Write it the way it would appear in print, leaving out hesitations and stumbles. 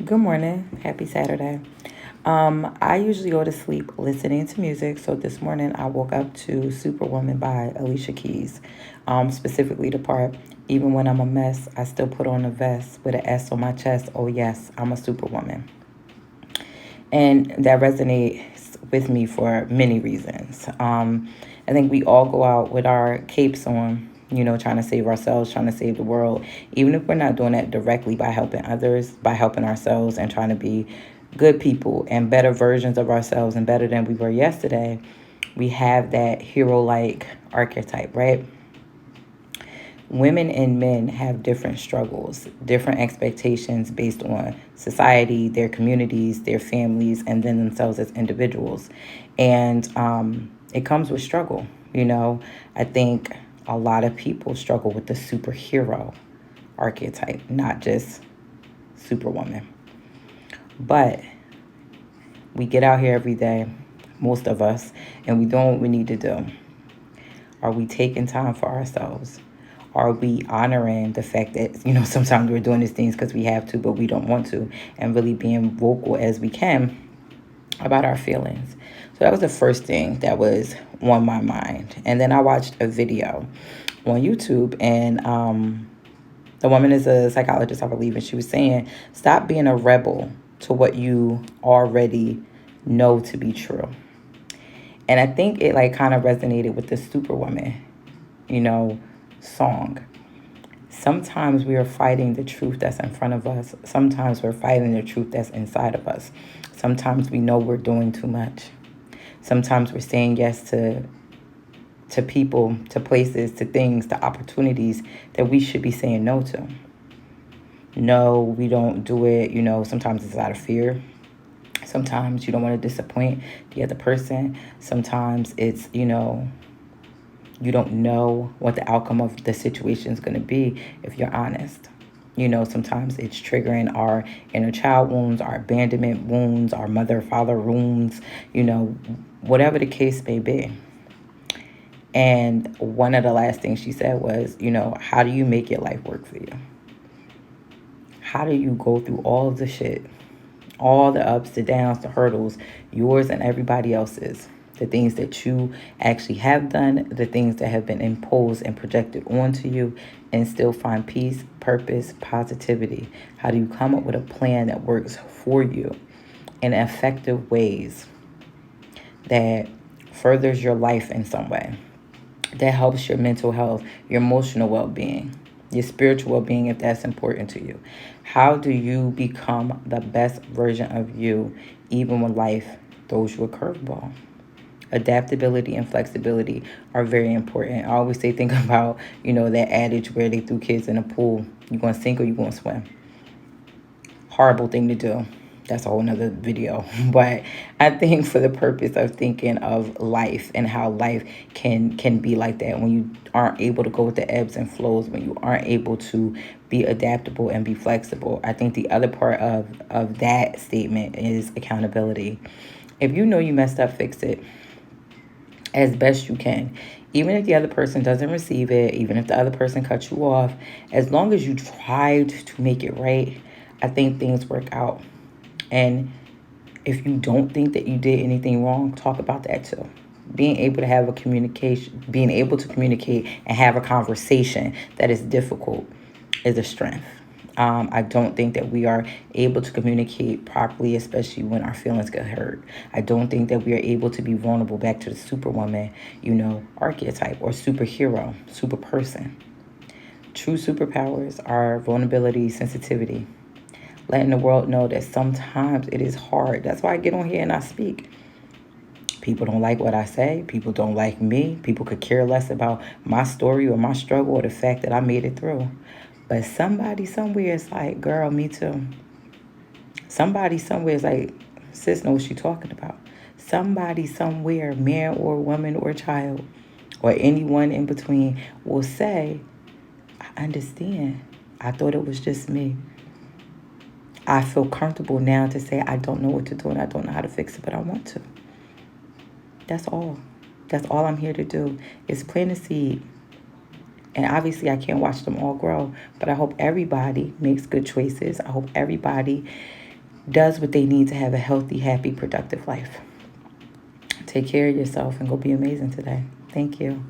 Good morning. Happy Saturday. I usually go to sleep listening to music. So this morning I woke up to Superwoman by Alicia Keys. Specifically the part, even when I'm a mess, I still put on a vest with an S on my chest. Oh yes, I'm a superwoman. And that resonates with me for many reasons. I think we all go out with our capes on, trying to save ourselves, trying to save the world, even if we're not doing that directly by helping others, by helping ourselves and trying to be good people and better versions of ourselves and better than we were yesterday. We have that hero like archetype, right? Women and men have different struggles, different expectations based on society, their communities, their families, and then themselves as individuals. And it comes with struggle. I think a lot of people struggle with the superhero archetype, not just superwoman. But we get out here every day, most of us, and we doing what we need to do. Are we taking time for ourselves? Are we honoring the fact that, sometimes we're doing these things because we have to, but we don't want to, and really being vocal as we can about our feelings? So that was the first thing that was on my mind. And then I watched a video on YouTube, and the woman is a psychologist, I believe, and she was saying, stop being a rebel to what you already know to be true. And I think it like kind of resonated with the Superwoman, you know, song. Sometimes we are fighting the truth that's in front of us. Sometimes we're fighting the truth that's inside of us. Sometimes we know we're doing too much. Sometimes we're saying yes to people, to places, to things, to opportunities that we should be saying no to. No, we don't do it, sometimes it's out of fear. Sometimes you don't want to disappoint the other person. Sometimes it's, you don't know what the outcome of the situation is going to be if you're honest. Sometimes it's triggering our inner child wounds, our abandonment wounds, our mother, father wounds, whatever the case may be. And one of the last things she said was, how do you make your life work for you? How do you go through all of the shit, all the ups, the downs, the hurdles, yours and everybody else's, the things that you actually have done, the things that have been imposed and projected onto you, and still find peace, purpose, positivity? How do you come up with a plan that works for you in effective ways that furthers your life in some way, that helps your mental health, your emotional well-being, your spiritual well-being, if that's important to you? How do you become the best version of you even when life throws you a curveball? Adaptability and flexibility are very important. I always say, think about, that adage where they threw kids in a pool. You going to sink or you going to swim? Horrible thing to do. That's a whole nother video. But I think for the purpose of thinking of life and how life can be like that, when you aren't able to go with the ebbs and flows, when you aren't able to be adaptable and be flexible, I think the other part of that statement is accountability. If you know you messed up, fix it as best you can. Even if the other person doesn't receive it, even if the other person cuts you off, as long as you tried to make it right, I think things work out. And if you don't think that you did anything wrong, talk about that too. Being able to have a communication, being able to communicate and have a conversation that is difficult is a strength. I don't think that we are able to communicate properly, especially when our feelings get hurt. I don't think that we are able to be vulnerable back to the superwoman, archetype or superhero, super person. True superpowers are vulnerability, sensitivity, letting the world know that sometimes it is hard. That's why I get on here and I speak. People don't like what I say. People don't like me. People could care less about my story or my struggle or the fact that I made it through. But somebody somewhere is like, girl, me too. Somebody somewhere is like, sis knows what she's talking about. Somebody somewhere, man or woman or child, or anyone in between, will say, I understand. I thought it was just me. I feel comfortable now to say I don't know what to do and I don't know how to fix it, but I want to. That's all. That's all I'm here to do is plant a seed. And obviously I can't watch them all grow, but I hope everybody makes good choices. I hope everybody does what they need to have a healthy, happy, productive life. Take care of yourself and go be amazing today. Thank you.